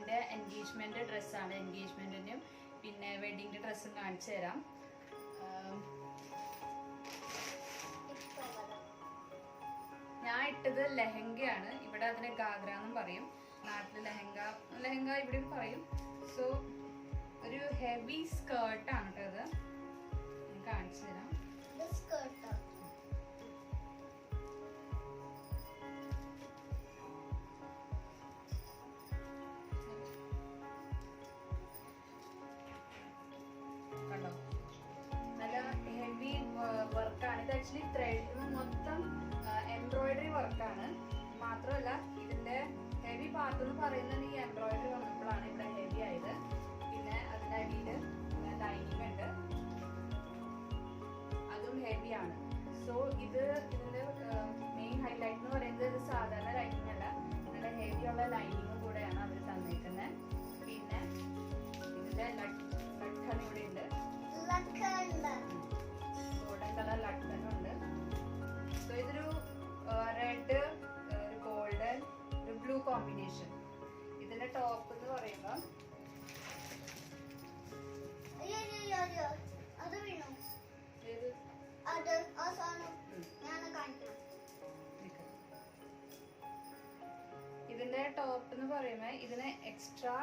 എൻ്റെ എൻഗേജ്മെൻറ്റ് ഡ്രസ്സാണ്. എൻഗേജ്മെൻറ്റിനും പിന്നെ വെഡിങ്ങിൻ്റെ ഡ്രസ്സും കാണിച്ചു തരാം. ഞാൻ ഇട്ടത് ലെഹങ്കയാണ്. ഇവിടെ അതിനെ ഗാഗ്ര എന്നും പറയും. നാട്ടിൽ ലെഹങ്ക ഇവിടെ പറയും. സോ ഒരു ഹെവി സ്കേർട്ടാണ് കേട്ടോ. ഇത് കാണിച്ചു തരാം. കണ്ടോ, നല്ല ഹെവി വർക്കാണ്. ഇത് ആക്ച്വലി ത്രെഡ് മൊത്തം എംബ്രോയിഡറി വർക്കാണ്. മാത്രമല്ല ഇതിന്റെ ഹെവി പാർട്ട് എന്ന് പറയുന്നത് ഈ എംബ്രോയിഡറി വന്നപ്പോഴാണ് ഇവിടെ ഹെവി ആയത്. പിന്നെ അതിന്റെ അടിയിൽ ലൈനിങ് ഉണ്ട്, അതും ഹെവിയാണ്. സോ ഇതിന്റെ മെയിൻ ഹൈലൈറ്റ് എന്ന് പറയുന്നത് ഇത് സാധാരണ ലൈനിങ് അല്ല, നല്ല ഹെവിയുള്ള ലൈനിങ്ങും കൂടെയാണ് അവർ തന്നിരിക്കുന്നത്. പിന്നെ ഇതിന്റെ ലട്ടൺ ഇവിടെ ഉണ്ട്, ഗോൾഡൻ കളർ ലട്ടനുണ്ട്. സോ ഇതൊരു റെഡ്, ഒരു ഗോൾഡൻ, ഒരു ബ്ലൂ കോമ്പിനേഷൻ. ഇതിന്റെ ടോപ്പ് എന്ന് പറയുമ്പോൾ ഇതിന്റെ ടോപ്പ് എന്ന് പറയുമ്പോൾ ഇതിന് എക്സ്ട്രാ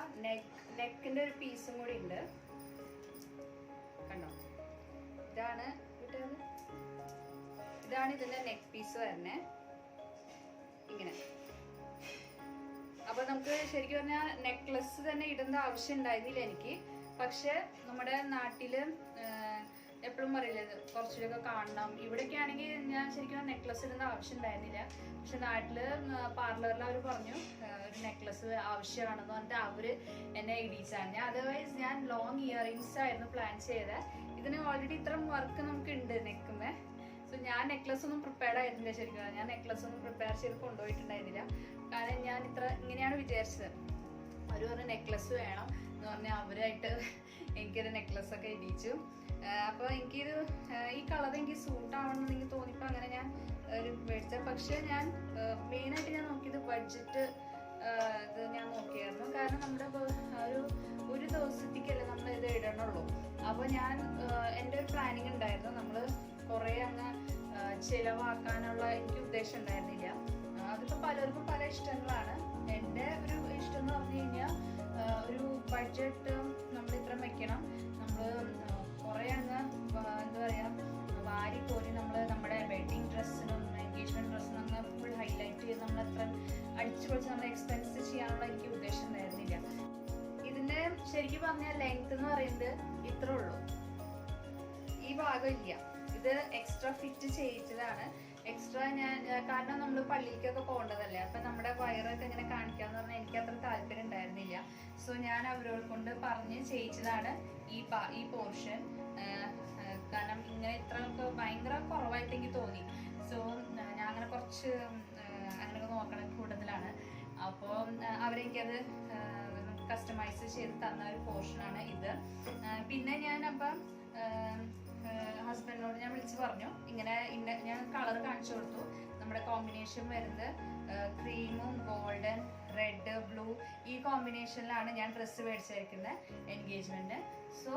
നെക്കിന്റെ ഒരു പീസും കൂടി ഉണ്ട്. കണ്ടോ, ഇതാണ് ഇതിന്റെ നെക്ക് പീസ് വരുന്നേ, ഇങ്ങനെ. അപ്പൊ നമുക്ക് ശരിക്കും പറഞ്ഞാൽ നെക്ലസ് തന്നെ ഇടേണ്ട ആവശ്യം ഉണ്ടായിരുന്നില്ല എനിക്ക്. പക്ഷെ നമ്മുടെ നാട്ടില് എപ്പോഴും പറയില്ല കുറച്ചുകൂടെ കാണണം. ഇവിടേക്ക് ആണെങ്കിൽ ഞാൻ ശരിക്കും നെക്ലസ് ഇടേണ്ട ആവശ്യം ഉണ്ടായിരുന്നില്ല. പക്ഷെ നാട്ടില് പാർലറിൽ അവർ പറഞ്ഞു ഒരു നെക്ലസ് ആവശ്യമാണെന്ന് പറഞ്ഞിട്ട് അവര് എന്നെ ഇടിച്ചാണ്. ഞാൻ അതർവൈസ് ഞാൻ ലോങ് ഇയറിങ്സ് ആയിരുന്നു പ്ലാൻ ചെയ്തത്. ഇതിന് ഓൾറെഡി ഇത്രയും വർക്ക് നമുക്ക് ഉണ്ട് നെക്കുമേ. സോ ഞാൻ നെക്ലസ് ഒന്നും പ്രിപ്പയർഡ് ആയിരുന്നില്ല. ശരിക്കും ഞാൻ നെക്ലസ് ഒന്നും പ്രിപ്പയർ ചെയ്ത് കൊണ്ടുപോയിട്ടുണ്ടായിരുന്നില്ല. കാരണം ഞാൻ ഇങ്ങനെയാണ് വിചാരിച്ചത്. അവർ പറഞ്ഞ നെക്ലസ് വേണം എന്ന് പറഞ്ഞാൽ അവരായിട്ട് എനിക്കൊരു നെക്ലസ് ഒക്കെ ഇടിച്ചു. അപ്പോൾ എനിക്കിത് ഈ കളർ എനിക്ക് സൂട്ട് ആവണമെന്ന് എനിക്ക് തോന്നിയപ്പോൾ അങ്ങനെ ഞാൻ ഒരു മേടിച്ചത്. പക്ഷെ ഞാൻ മെയിനായിട്ട് ഞാൻ നോക്കിയത് ബഡ്ജറ്റ് ഇത് ഞാൻ നോക്കിയായിരുന്നു. കാരണം നമ്മുടെ ഒരു ദിവസത്തേക്കല്ലേ നമ്മൾ ഇത് ഇടണുള്ളൂ. അപ്പോൾ ഞാൻ എൻ്റെ ഒരു പ്ലാനിങ് ഉണ്ടായിരുന്നു. നമ്മൾ കുറേ അങ്ങ് ചിലവാക്കാനുള്ള എനിക്ക് ഉദ്ദേശം ഉണ്ടായിരുന്നില്ല. അതിപ്പോൾ പലർക്കും പല ഇഷ്ടങ്ങളാണ്. എൻ്റെ ഒരു ഇഷ്ടം എന്ന് പറഞ്ഞു കഴിഞ്ഞാൽ ഒരു ബഡ്ജറ്റ് നമ്മൾ ഇത്ര വെക്കണം. നമ്മൾ കുറേ അങ്ങ് എന്താ പറയുക വാരിക്കോരി നമ്മുടെ വെഡിങ് ഡ്രസ്സിനും എൻഗേജ്മെൻറ്റ് ഡ്രസ്സിനും അങ്ങ് ഫുൾ ഹൈലൈറ്റ് ചെയ്ത് നമ്മൾ അത്ര അടിച്ചു പൊളിച്ച് നമ്മൾ എക്സ്പെൻസ് ചെയ്യാനുള്ള എനിക്ക് ഉദ്ദേശം ഉണ്ടായിരുന്നില്ല. ഇതിൻ്റെ ശരിക്കും പറഞ്ഞാൽ ലെങ്ത് എന്ന് പറയുന്നത് ഇത്രേ ഉള്ളൂ. ഈ ഭാഗം ഇല്ല. ഇത് എക്സ്ട്രാ ഫിറ്റ് ചെയ്യിച്ചതാണ്. എക്സ്ട്രാ കാരണം നമ്മൾ പള്ളിക്കൊക്കെ പോകേണ്ടതല്ലേ. അപ്പം നമ്മുടെ വയറൊക്കെ ഇങ്ങനെ കാണിക്കാന്ന് പറഞ്ഞാൽ എനിക്ക് അത്ര താല്പര്യം ഉണ്ടായിരുന്നില്ല. സോ ഞാൻ അവരോട് കൊണ്ട് പറഞ്ഞ് ചെയ്യിച്ചതാണ് ഈ പോർഷൻ. കാരണം ഇങ്ങനെ ഇത്രയൊക്കെ ഭയങ്കര കുറവായിട്ട് എനിക്ക് തോന്നി. സോ ഞാൻ അങ്ങനെ കുറച്ച് അങ്ങനെയൊക്കെ നോക്കണ കൂടുതലാണ്. അപ്പോൾ അവരെനിക്കത് കസ്റ്റമൈസ് ചെയ്ത് തന്ന ഒരു പോർഷനാണ് ഇത്. പിന്നെ ഞാനപ്പം ഹസ്ബൻഡിനോട് ഞാൻ വിളിച്ച് പറഞ്ഞു ഇങ്ങനെ ഞാൻ കളർ കാണിച്ചു കൊടുത്തു. നമ്മുടെ കോമ്പിനേഷൻ വരുന്നത് ക്രീമും ഗോൾഡൻ, റെഡ്, ബ്ലൂ ഈ കോമ്പിനേഷനിലാണ് ഞാൻ ഡ്രസ്സ് മേടിച്ചിരിക്കുന്നത് എൻഗേജ്മെൻറ്റ്. സോ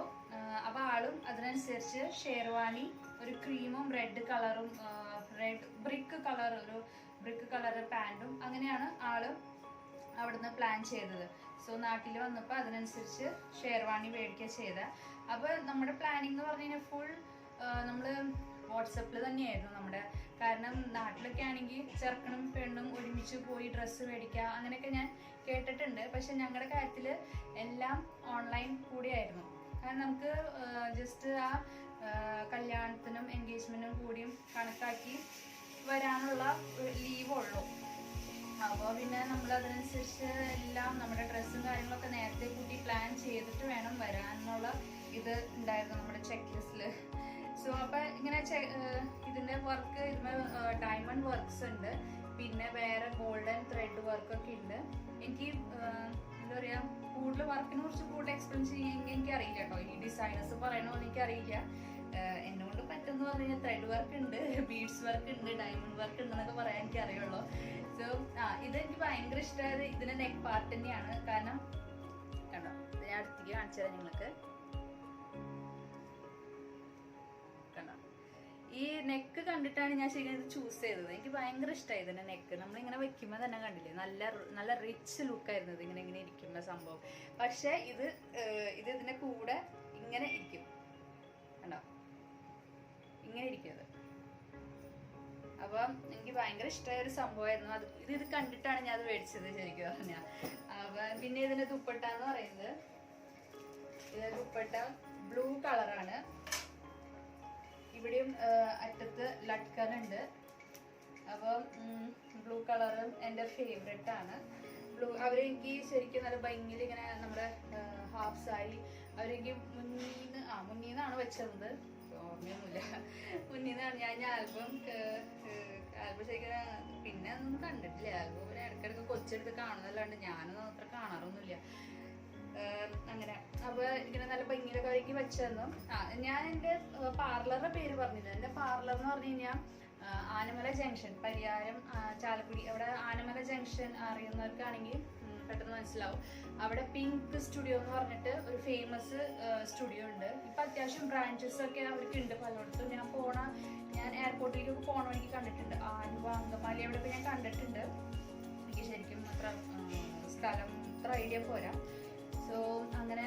അപ്പോൾ ആളും അതിനനുസരിച്ച് ഷേർവാണി ഒരു ക്രീമും റെഡ് കളറും ഒരു ബ്രിക്ക് കളർ പാൻറ്റും അങ്ങനെയാണ് ആള് അവിടുന്ന് പ്ലാൻ ചെയ്തത്. സോ നാട്ടിൽ വന്നപ്പോൾ അതിനനുസരിച്ച് ഷേർവാണി മേടിക്കുക ചെയ്തത്. അപ്പോൾ നമ്മുടെ പ്ലാനിങ് എന്ന് പറഞ്ഞു കഴിഞ്ഞാൽ ഫുൾ നമ്മൾ വാട്സപ്പിൽ തന്നെയായിരുന്നു നമ്മുടെ. കാരണം നാട്ടിലൊക്കെ ആണെങ്കിൽ ചെറുക്കനും പെണ്ണും ഒരുമിച്ച് പോയി ഡ്രസ്സ് മേടിക്കുക അങ്ങനെയൊക്കെ ഞാൻ കേട്ടിട്ടുണ്ട്. പക്ഷെ ഞങ്ങളുടെ കാര്യത്തിൽ എല്ലാം ഓൺലൈൻ കൂടിയായിരുന്നു. കാരണം നമുക്ക് ജസ്റ്റ് ആ കല്യാണത്തിനും എൻഗേജ്മെൻറ്റിനും കൂടിയും കണക്കാക്കി വരാനുള്ള ലീവുള്ളൂ. അപ്പോൾ പിന്നെ നമ്മൾ അതിനനുസരിച്ച് എല്ലാം നമ്മുടെ ഡ്രസ്സും കാര്യങ്ങളൊക്കെ നേരത്തെ കൂട്ടി പ്ലാൻ ചെയ്തിട്ട് വേണം വരാനുള്ള ഇത് ഉണ്ടായിരുന്നു നമ്മുടെ ചെക്ക് ലിസ്റ്റിൽ. സോ അപ്പോൾ ഇങ്ങനെ ഇതിൻ്റെ വർക്ക് ഡയമണ്ട് വർക്ക്സ് ഉണ്ട്. പിന്നെ വേറെ ഗോൾഡൻ ത്രെഡ് വർക്കൊക്കെ ഉണ്ട്. എനിക്ക് എന്താ പറയുക കൂടുതൽ വർക്കിനെ കുറിച്ച് കൂടുതൽ എക്സ്പ്ലെയിൻ ചെയ്യാൻ എനിക്കറിയില്ല കേട്ടോ. ഈ ഡിസൈനേഴ്സ് പറയണമെന്ന് എനിക്കറിയില്ല. എന്നെക്കൊണ്ട് പറ്റുമെന്ന് പറഞ്ഞു കഴിഞ്ഞാൽ ത്രെഡ് വർക്ക് ഉണ്ട്, ബീഡ്സ് വർക്ക് ഉണ്ട്, ഡയമണ്ട് വർക്ക് ഉണ്ടെന്നൊക്കെ പറയാൻ എനിക്കറിയുള്ളൂ. സോ ഇതെനിക്ക് ഭയങ്കര ഇഷ്ടമായത് ഇതിൻ്റെ നെക്ക് പാർട്ട് തന്നെയാണ്. കാരണം ഞാൻ അടുത്തേക്ക് കാണിച്ചു തരാം നിങ്ങൾക്ക്. ഈ നെക്ക് കണ്ടിട്ടാണ് ഞാൻ ശരിക്കും ഇത് ചൂസ് ചെയ്തത്. എനിക്ക് ഭയങ്കര ഇഷ്ടമായി ഇതിന്റെ നെക്ക്. നമ്മളിങ്ങനെ വെക്കുമ്പോൾ തന്നെ കണ്ടില്ലേ, നല്ല നല്ല റിച്ച് ലുക്കായിരുന്നു ഇത് ഇങ്ങനെ ഇങ്ങനെ ഇരിക്കുന്ന സംഭവം. പക്ഷെ ഇത് ഇതിന്റെ കൂടെ ഇങ്ങനെ ഇരിക്കും, കണ്ടോ, ഇങ്ങനെ ഇരിക്കുന്നത്. അപ്പം എനിക്ക് ഭയങ്കര ഇഷ്ടമായ ഒരു സംഭവമായിരുന്നു അത്. ഇത് കണ്ടിട്ടാണ് ഞാൻ അത് മേടിച്ചത് ശരിക്കും പറഞ്ഞാൽ. അപ്പൊ പിന്നെ ഇതിന്റെ ദുപ്പട്ട എന്ന് പറയുന്നത്, ഇത് ദുപ്പട്ട ബ്ലൂ കളറാണ്. ഇവിടെയും അറ്റത്ത് ലട്കൻ ഉണ്ട്. അപ്പം ബ്ലൂ കളറും എൻ്റെ ഫേവറേറ്റ് ആണ്. ബ്ലൂ അവരെനിക്ക് ശരിക്കും നല്ല ഭംഗിയിൽ ഇങ്ങനെ നമ്മുടെ ഹാഫ് സാരി അവരെനിക്ക് മുന്നീന്നാണ് വെച്ചത്, ഓർമ്മയൊന്നുമില്ല. മുന്നീന്നാണ് ഞാൻ ആൽബം ശരിക്കും പിന്നെ ഒന്നും കണ്ടിട്ടില്ല. ആൽബം ഇടയ്ക്കിടയ്ക്ക് കൊച്ചെടുത്ത് കാണുന്നല്ലാണ്ട് ഞാനൊന്നും അത്ര കാണാറൊന്നുമില്ല. അങ്ങനെ അപ്പൊ ഇങ്ങനെ നല്ല ഭംഗിയിലൊക്കെ അവർക്ക് വെച്ചു. ഞാൻ എൻ്റെ പാർലറുടെ പേര് പറഞ്ഞില്ല. എൻ്റെ പാർലർ എന്ന് പറഞ്ഞു കഴിഞ്ഞാൽ ആനമല ജംഗ്ഷൻ, പരിയാരം ചാലക്കുടി, അവിടെ ആനമല ജംഗ്ഷൻ അറിയുന്നവർക്കാണെങ്കിൽ പെട്ടെന്ന് മനസ്സിലാവും. അവിടെ പിങ്ക് സ്റ്റുഡിയോ എന്ന് പറഞ്ഞിട്ട് ഒരു ഫേമസ് സ്റ്റുഡിയോ ഉണ്ട്. ഇപ്പൊ അത്യാവശ്യം ബ്രാഞ്ചസ് ഒക്കെ അവർക്ക് ഉണ്ട് പലയിടത്തും. ഞാൻ എയർപോർട്ടിലേക്കൊക്കെ പോണ വഴിക്ക് കണ്ടിട്ടുണ്ട്. ആലുവ, അങ്കമാലി അവിടെയൊക്കെ ഞാൻ കണ്ടിട്ടുണ്ട്. എനിക്ക് ശരിക്കും അത്ര സ്ഥലം അത്ര ഐഡിയ പോരാ. സോ അങ്ങനെ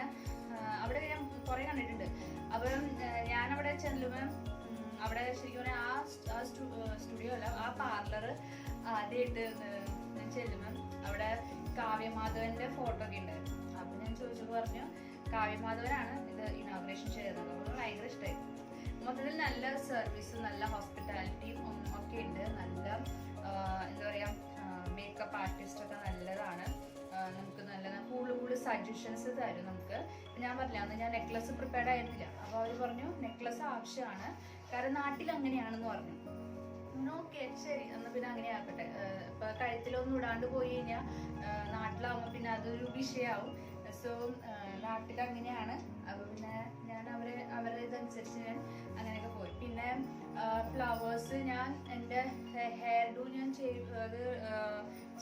അവിടെ ഞാൻ കുറെ കണ്ടിട്ടുണ്ട്. അപ്പം ഞാനവിടെ ചെല്ലുമ്പോൾ അവിടെ ശരിക്കും പറഞ്ഞാൽ ആ സ്റ്റുഡിയോ അല്ല, ആ പാർലർ ആദ്യമായിട്ട് ഞാൻ ചെല്ലുമ്പോൾ അവിടെ കാവ്യമാധവന്റെ ഫോട്ടോ ഒക്കെ ഉണ്ടായിരുന്നു. അപ്പൊ ഞാൻ ചോദിച്ചപ്പോൾ പറഞ്ഞു കാവ്യമാധവനാണ് ഇത് ഇനോഗ്രേഷൻ ചെയ്തത്. അപ്പോൾ ഭയങ്കര ഇഷ്ടമായി. മൊത്തത്തിൽ നല്ല സർവീസ്, നല്ല ഹോസ്പിറ്റാലിറ്റിയും ഒക്കെ ഉണ്ട്. നല്ല എന്താ പറയാ, മേക്കപ്പ് ആർട്ടിസ്റ്റ് ഒക്കെ നല്ലതാണ്. നമുക്ക് നല്ല കൂടുതൽ സജഷൻസ് തരും നമുക്ക്. ഞാൻ പറഞ്ഞില്ല, അന്ന് ഞാൻ നെക്ലസ് പ്രിപ്പയർഡ് ആയിരുന്നില്ല. അപ്പോൾ അവർ പറഞ്ഞു നെക്ലസ് ആവശ്യമാണ്, കാരണം നാട്ടിൽ അങ്ങനെയാണെന്ന് പറഞ്ഞു. ഓക്കെ ശരി, എന്നാൽ പിന്നെ അങ്ങനെ ആക്കട്ടെ. ഇപ്പൊ കഴുത്തിലൊന്നും ഇടാണ്ട് പോയി കഴിഞ്ഞാൽ നാട്ടിലാവുമ്പോൾ പിന്നെ അതൊരു വിഷയമാവും. സോ നാട്ടിൽ അങ്ങനെയാണ്. അപ്പൊ പിന്നെ ഞാൻ അവരുടെ ഇതനുസരിച്ച് ഞാൻ അങ്ങനെയൊക്കെ പോയി. പിന്നെ ഫ്ലവേഴ്സ് ഞാൻ എൻ്റെ ഹെയർ ഡു ഞാൻ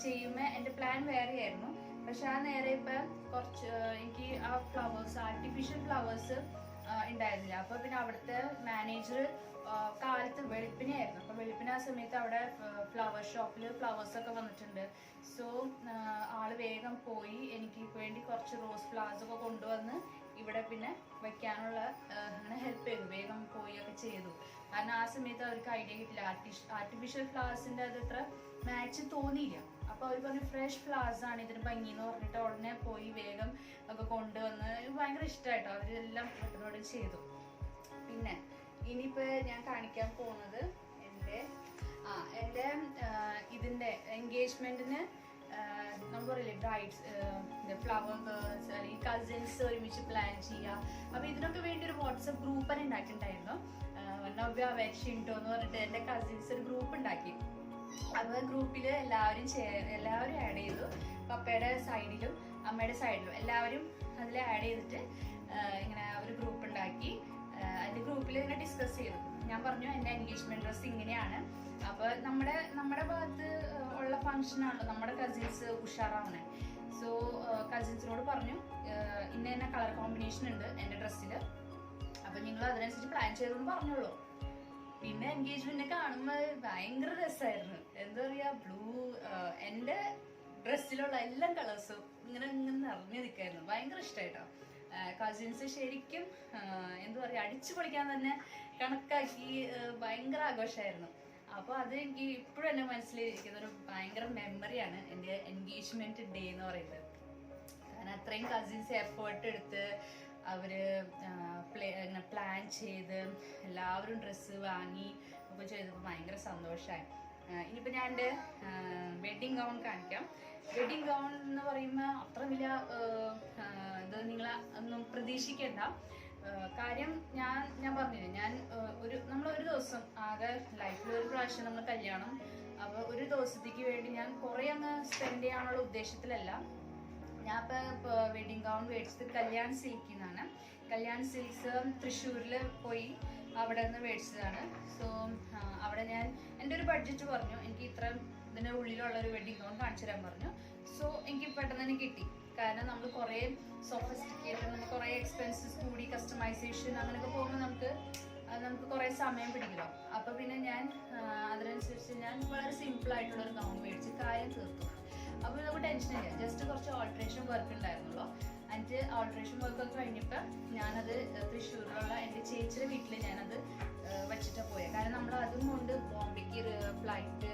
ചെയ്യുമ്പോൾ എൻ്റെ പ്ലാൻ വേറെ ആയിരുന്നു. പക്ഷെ ആ നേരെ ഇപ്പൊ കുറച്ച് എനിക്ക് ആ ഫ്ലവേഴ്സ്, ആർട്ടിഫിഷ്യൽ ഫ്ലവേഴ്സ് ഉണ്ടായിരുന്നില്ല. അപ്പൊ പിന്നെ അവിടുത്തെ മാനേജർ കാലത്ത് വെളുപ്പിനായിരുന്നു. അപ്പൊ വെളുപ്പിന് ആ സമയത്ത് അവിടെ ഫ്ലവർ ഷോപ്പിൽ ഫ്ലവേഴ്സ് ഒക്കെ വന്നിട്ടുണ്ട്. സോ ആള് വേഗം പോയി എനിക്ക് വേണ്ടി കുറച്ച് റോസ് ഫ്ലവേഴ്സ് ഒക്കെ കൊണ്ടുവന്ന് ഇവിടെ പിന്നെ വെക്കാനുള്ള അങ്ങനെ ഹെൽപ്പ് ചെയ്തു. വേഗം പോയി ഒക്കെ ചെയ്തു. കാരണം ആ സമയത്ത് അവർക്ക് ഐഡിയ കിട്ടില്ല. ആർട്ടിഫിഷ്യൽ ഫ്ലവേഴ്സിന്റെ അത് ഇത്ര മാച്ച് തോന്നിയില്ല. അപ്പൊ അവർ പറഞ്ഞു ഫ്രഷ് ഫ്ലവേഴ്സ് ആണ് ഇതിന് ഭംഗി എന്ന് പറഞ്ഞിട്ട് ഉടനെ പോയി വേഗം ഒക്കെ കൊണ്ടുവന്ന് ഭയങ്കര ഇഷ്ടമായിട്ടോ. അവരെല്ലാം പെട്ടെന്നോട് ചെയ്തു. പിന്നെ ഇനിയിപ്പോ ഞാൻ കാണിക്കാൻ പോകുന്നത് എൻ്റെ ഇതിന്റെ എൻഗേജ്മെന്റിന് നമ്മൾ പറയില്ലേ ബ്രൈഡ്സ്, ഫ്ലവർ ഗേൾസ് അല്ലെങ്കിൽ കസിൻസ് ഒരുമിച്ച് പ്ലാൻ ചെയ്യുക. അപ്പൊ ഇതിനൊക്കെ വേണ്ടി ഒരു വാട്സപ്പ് ഗ്രൂപ്പ് തന്നെ ഉണ്ടാക്കിയിട്ടുണ്ടായിരുന്നു. നവ്യ വെച്ചിട്ടോ എന്ന് പറഞ്ഞിട്ട് എൻ്റെ കസിൻസ് ഒരു ഗ്രൂപ്പ് ഉണ്ടാക്കി. അപ്പൊ ഗ്രൂപ്പിൽ എല്ലാവരും ആഡ് ചെയ്തു. പപ്പയുടെ സൈഡിലും അമ്മയുടെ സൈഡിലും എല്ലാവരും അതിൽ ആഡ് ചെയ്തിട്ട് ഇങ്ങനെ ഒരു ഗ്രൂപ്പ് ഉണ്ടാക്കി. അതിന്റെ ഗ്രൂപ്പിൽ ഇങ്ങനെ ഡിസ്കസ് ചെയ്തു. ഞാൻ പറഞ്ഞു എൻ്റെ എൻഗേജ്മെന്റ് ഡ്രസ് ഇങ്ങനെയാണ്. അപ്പൊ നമ്മുടെ ഭാഗത്ത് ഉള്ള ഫംഗ്ഷൻ ആണല്ലോ നമ്മുടെ കസിൻസ് ഉഷാറാവണേ. സോ കസിൻസിനോട് പറഞ്ഞു ഇന്ന കളർ കോമ്പിനേഷൻ ഉണ്ട് എൻ്റെ ഡ്രസ്സിൽ, അപ്പൊ നിങ്ങൾ അതിനനുസരിച്ച് പ്ലാൻ ചെയ്തെന്ന് പറഞ്ഞോളൂ. പിന്നെ എൻഗേജ്മെന്റ് കാണുമ്പോൾ ഭയങ്കര രസമായിരുന്നു. എന്താ പറയാ, ബ്ലൂ എൻ്റെ ഡ്രസ്സിലുള്ള എല്ലാ കളേഴ്സും ഇങ്ങനെ നിറഞ്ഞു നിൽക്കായിരുന്നു. ഭയങ്കര ഇഷ്ടമായിട്ടോ. കസിൻസ് ശരിക്കും എന്താ പറയാ, അടിച്ചു പൊളിക്കാൻ തന്നെ കണക്കാക്കി ഭയങ്കര ആഘോഷമായിരുന്നു. അപ്പോൾ അത് എനിക്ക് ഇപ്പോഴും എൻ്റെ മനസ്സിലിരിക്കുന്ന ഒരു ഭയങ്കര മെമ്മറിയാണ് എൻ്റെ എൻഗേജ്മെന്റ് ഡേ എന്ന് പറയുന്നത്. കാരണം അത്രയും കസിൻസ് എഫേർട്ട് എടുത്ത് അവര് പ്ലാൻ ചെയ്ത് എല്ലാവരും ഡ്രസ്സ് വാങ്ങി ഒക്കെ ചെയ്തപ്പോൾ ഭയങ്കര സന്തോഷമായി. ഇനിയിപ്പോൾ ഞാൻ എൻ്റെ വെഡിങ് ഗൗൺ കാണിക്കാം. വെഡിങ് ഗൗൺ എന്ന് പറയുമ്പോൾ അത്ര വലിയ ഇത് നിങ്ങൾ ഒന്നും പ്രതീക്ഷിക്കേണ്ട. കാര്യം ഞാൻ പറഞ്ഞില്ലേ, നമ്മളൊരു ദിവസം ആകെ ലൈഫിൽ ഒരു പ്രാവശ്യം നമ്മൾ കല്യാണം. അപ്പോൾ ഒരു ദിവസത്തേക്ക് വേണ്ടി ഞാൻ കുറേ അങ്ങ് സ്പെൻഡ് ചെയ്യാനുള്ള ഉദ്ദേശത്തിലല്ല. ഞാൻ ഇപ്പോൾ വെഡിങ് ഗൗൺ മേടിച്ചത് കല്യാൺ സിൽക്കിൽ നിന്നാണ്. കല്യാൺ സിൽക്സ് തൃശ്ശൂരിൽ പോയി അവിടെ നിന്ന് മേടിച്ചതാണ്. സോ അവിടെ ഞാൻ എൻ്റെ ഒരു ബഡ്ജറ്റ് പറഞ്ഞു, എനിക്ക് ഇത്ര ഇതിൻ്റെ ഉള്ളിലുള്ള ഒരു വെഡിങ് ഗൗൺ കാണിച്ചു തരാൻ പറഞ്ഞു. സോ എനിക്ക് പെട്ടെന്ന് തന്നെ കിട്ടി. കാരണം നമ്മൾ കുറേ സോഫിസ്റ്റിക്കേറ്റഡ്, നമുക്ക് കുറേ എക്സ്പെൻസസ് കൂടി കസ്റ്റമൈസേഷൻ അങ്ങനെയൊക്കെ പോകുമ്പോൾ നമുക്ക് കുറേ സമയം പിടിക്കുമല്ലോ. അപ്പോൾ പിന്നെ ഞാൻ അതിനനുസരിച്ച് ഞാൻ വളരെ സിമ്പിളായിട്ടുള്ളൊരു ഗൗൺ മേടിച്ച് കാര്യം തീർത്തു. അപ്പോൾ നമുക്ക് ടെൻഷനില്ല, ജസ്റ്റ് കുറച്ച് ഓൾട്രേഷൻ വർക്ക് ഉണ്ടായിരുന്നുള്ളൂ. എന്നിട്ട് ഓൾട്രേഷൻ വർക്കൊക്കെ കഴിഞ്ഞപ്പോൾ ഞാനത് തൃശ്ശൂരിലുള്ള എൻ്റെ ചേച്ചിയുടെ വീട്ടിൽ ഞാനത് വെച്ചിട്ടാണ് പോയത്. കാരണം നമ്മൾ അതും കൊണ്ട് ബോംബെക്ക് ഫ്ലൈറ്റ്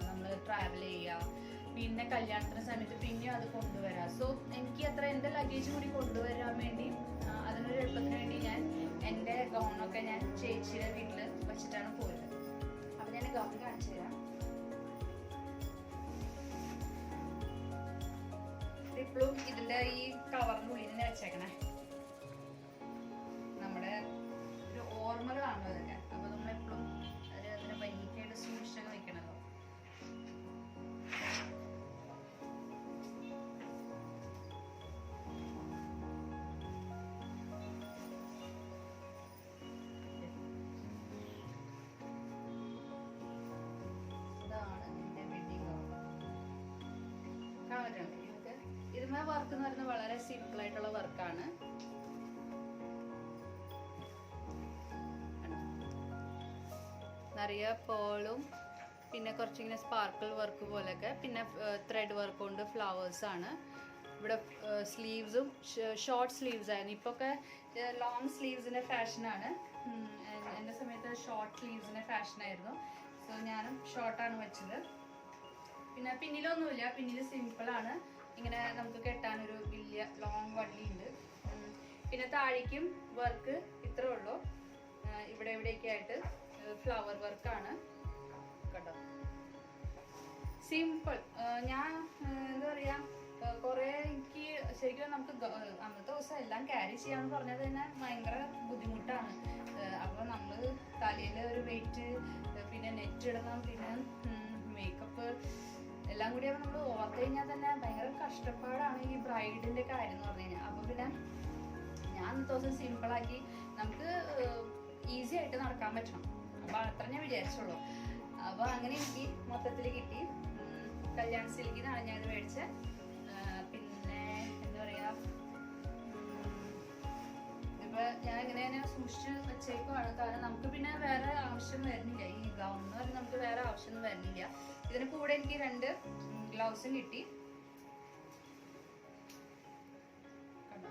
നമ്മൾ ട്രാവൽ ചെയ്യുക, പിന്നെ കല്യാണത്തിന് സമയത്ത് പിന്നെയും അത് കൊണ്ടുവരാം. സോ എനിക്ക് അത്ര എൻ്റെ ലഗേജ് കൂടി കൊണ്ടുവരാൻ വേണ്ടി അതിനൊരു എളുപ്പത്തിന് വേണ്ടി ഞാൻ എൻ്റെ ഗൗണൊക്കെ ഞാൻ ചേച്ചിയുടെ വീട്ടിൽ വെച്ചിട്ടാണ് പോയത്. അപ്പം ഞാൻ ഗൗൺ കാണിച്ചു തരാം. ഇപ്പോഴും ഇതിൻ്റെ ഈ കവറിൻ്റെ ഉള്ളിൽ തന്നെ വെച്ചേക്കണേ. നമ്മുടെ ഒരു ഓർമ്മകളാണല്ലോ ഇതൊക്കെ. അപ്പോൾ നമ്മളെപ്പോഴും അതിനെ ഭംഗിയായിട്ട് സൂക്ഷിച്ചൊക്കെ വെക്കണമല്ലോ. ഇതിന്മേ വർക്ക് എന്ന് പറയുന്നത് വളരെ സിമ്പിൾ ആയിട്ടുള്ള വർക്കാണ്. നിറയെ പേളും പിന്നെ കുറച്ചിങ്ങനെ സ്പാർക്കിൾ വർക്ക് പോലെയൊക്കെ, പിന്നെ ത്രെഡ് വർക്ക് കൊണ്ട് ഫ്ലവേഴ്സ് ആണ്. ഇവിടെ സ്ലീവ്സും ഷോർട്ട് സ്ലീവ്സ് ആയിരുന്നു. ഇപ്പോൾ ഒക്കെ ലോങ് സ്ലീവ്സിൻ്റെ ഫാഷനാണ്. എൻ്റെ സമയത്ത് ഷോർട്ട് സ്ലീവ്സിൻ്റെ ഫാഷനായിരുന്നു. സോ ഞാനും ഷോർട്ടാണ് വെച്ചത്. പിന്നെ പിന്നിലൊന്നുമില്ല, പിന്നിൽ സിമ്പിളാണ്. ഇങ്ങനെ നമുക്ക് കെട്ടാനൊരു വലിയ ലോങ് വള്ളിയുണ്ട്. പിന്നെ താഴേക്കും വർക്ക് ഇത്രേ ഉള്ളൂ. ഇവിടെ ഇവിടെയൊക്കെ ആയിട്ട് ഫ്ലവർ വർക്കാണ് കേട്ടോ. സിമ്പിൾ. ഞാൻ എന്താ പറയുക, കുറേ എനിക്ക് ശരിക്കും നമുക്ക് അന്നത്തെ ദിവസം എല്ലാം ക്യാരി ചെയ്യാന്ന് പറഞ്ഞത് തന്നെ ഭയങ്കര ബുദ്ധിമുട്ടാണ്. അപ്പോൾ നമ്മൾ തലയിൽ ഒരു വെയിറ്റ്, പിന്നെ നെറ്റ് ഇടണം, പിന്നെ മേക്കപ്പ് എല്ലാം കൂടി നമ്മൾ ഓർത്ത് കഴിഞ്ഞാൽ തന്നെ ഭയങ്കര കഷ്ടപ്പാടാണ് ഈ ബ്രൈഡിൻ്റെ കാര്യം എന്ന് പറഞ്ഞു കഴിഞ്ഞാൽ. അപ്പോൾ പിന്നെ ഞാൻ അന്നത്തെ ദിവസം സിമ്പിളാക്കി നമുക്ക് ഈസി ആയിട്ട് നടക്കാൻ പറ്റണം. അപ്പോൾ അത്ര ഞാൻ വിചാരിച്ചുള്ളൂ. അപ്പോൾ അങ്ങനെ എനിക്ക് മൊത്തത്തിൽ കിട്ടി. കല്യാൺ സിൽക്കിന്നാണ് ഞാനിത് മേടിച്ചത്. പിന്നെ എന്താ പറയുക, ഇപ്പം ഞാൻ ഇങ്ങനെ സൂക്ഷിച്ച് വെച്ചേക്കുവാണ്. കാരണം നമുക്ക് പിന്നെ വേറെ ആവശ്യം വരുന്നില്ല. ഈ ഗൗൺ എന്ന് പറഞ്ഞാൽ നമുക്ക് വേറെ ആവശ്യമൊന്നും വരുന്നില്ല. ഇതിന് കൂടെ എനിക്ക് 2 ഗ്ലൗസും കിട്ടി. കണ്ടോ,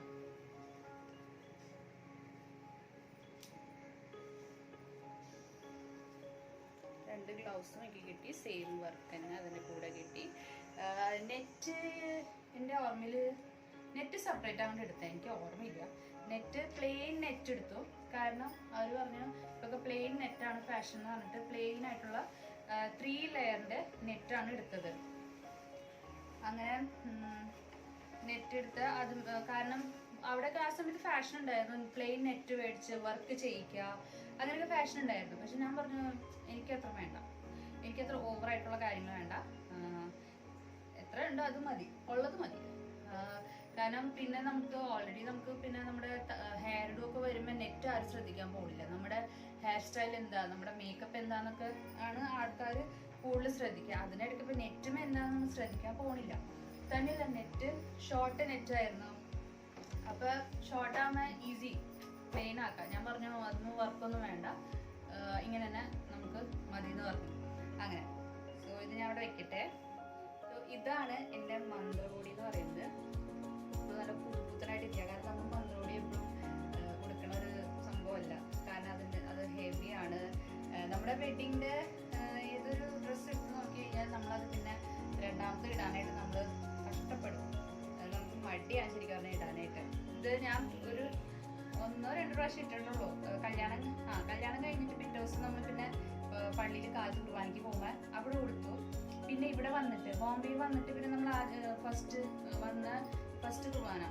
2 ഗ്ലൗസും എനിക്ക് കിട്ടി. സെയിം വർക്ക് തന്നെ അതിന് കൂടെ കിട്ടി. നെറ്റ് എൻ്റെ ഓർമ്മയിൽ നെറ്റ് സെപ്പറേറ്റ് അങ്ങോട്ട് എടുത്തത് എനിക്ക് ഓർമ്മയില്ല. നെറ്റ് പ്ലെയിൻ നെറ്റ് എടുത്തു. കാരണം അവർ പറഞ്ഞു ഇപ്പൊക്കെ പ്ലെയിൻ നെറ്റാണ് ഫാഷൻ എന്ന് പറഞ്ഞിട്ട് പ്ലെയിൻ ആയിട്ടുള്ള 3 ലെയറിൻ്റെ നെറ്റാണ് എടുത്തത്. അങ്ങനെ നെറ്റ് എടുത്ത് അത് കാരണം അവിടെ ആ സമയത്ത് ഫാഷൻ ഉണ്ടായിരുന്നു. പ്ലെയിൻ നെറ്റ് മേടിച്ച് വർക്ക് ചെയ്യിക്കുക അങ്ങനെയൊക്കെ ഫാഷൻ ഉണ്ടായിരുന്നു. പക്ഷെ ഞാൻ പറഞ്ഞു എനിക്കത്ര വേണ്ട, എനിക്കത്ര ഓവറായിട്ടുള്ള കാര്യങ്ങൾ വേണ്ട. എത്ര ഉണ്ടോ അത് മതി, ഉള്ളത് മതി. കാരണം പിന്നെ നമുക്ക് ഓൾറെഡി നമുക്ക് പിന്നെ നമ്മുടെ ഹെയർ ഡൂ ഒക്കെ വരുമ്പോൾ നെറ്റ് ആരും ശ്രദ്ധിക്കാൻ പോകില്ല. നമ്മുടെ ഹെയർ സ്റ്റൈൽ എന്താ, നമ്മുടെ മേക്കപ്പ് എന്താന്നൊക്കെ ആണ് ആൾക്കാർ കൂടുതൽ ശ്രദ്ധിക്കുക. അതിനിടയ്ക്ക് ഇപ്പോൾ നെറ്റും എന്താണെന്ന് ശ്രദ്ധിക്കാൻ പോകണില്ല. തന്നെയല്ല, നെറ്റ് ഷോർട്ട് നെറ്റായിരുന്നു. അപ്പോൾ ഷോർട്ടാകുമ്പോൾ ഈസി പ്ലെയിൻ ആക്കാം. ഞാൻ പറഞ്ഞു അതൊന്നും വർക്കൊന്നും വേണ്ട, ഇങ്ങനെ തന്നെ നമുക്ക് മതി എന്ന് പറഞ്ഞു. അങ്ങനെ സോ ഇത് ഞാൻ അവിടെ വെക്കട്ടെ. സോ ഇതാണ് എൻ്റെ മന്ത്രകോടി എന്ന് പറയുന്നത്. ഇപ്പോൾ നല്ല പുതുപുത്തനായിട്ടിരിക്കുക. കാരണം നമ്മൾ മന്ത്രകോടി എപ്പോഴും കൊടുക്കണ ഒരു സംഭവമല്ല. കാരണം അത് ഹെവിയാണ്. നമ്മുടെ വെഡിങ്ങിൻ്റെ ഏതൊരു ഡ്രസ്സ് എടുത്ത് നോക്കി കഴിഞ്ഞാൽ നമ്മളത് പിന്നെ രണ്ടാമത്തെ ഇടാനായിട്ട് നമ്മൾ കഷ്ടപ്പെടും. നമുക്ക് മടിയാണ് ശരിക്കും പറഞ്ഞാൽ ഇടാനായിട്ട്. ഇത് ഞാൻ ഒരു 1-2 പ്രാവശ്യം ഇട്ടിട്ടുള്ളൂ. കല്യാണം കഴിഞ്ഞിട്ട് പിറ്റേ ദിവസം നമ്മൾ പിന്നെ പള്ളിയിൽ കാലത്ത് കുർബാനയ്ക്ക് പോകുമ്പോൾ അവിടെ കൊടുത്തു. പിന്നെ ഇവിടെ വന്നിട്ട് ബോംബെയിൽ വന്നിട്ട് പിന്നെ നമ്മൾ ഫസ്റ്റ് കുർബാന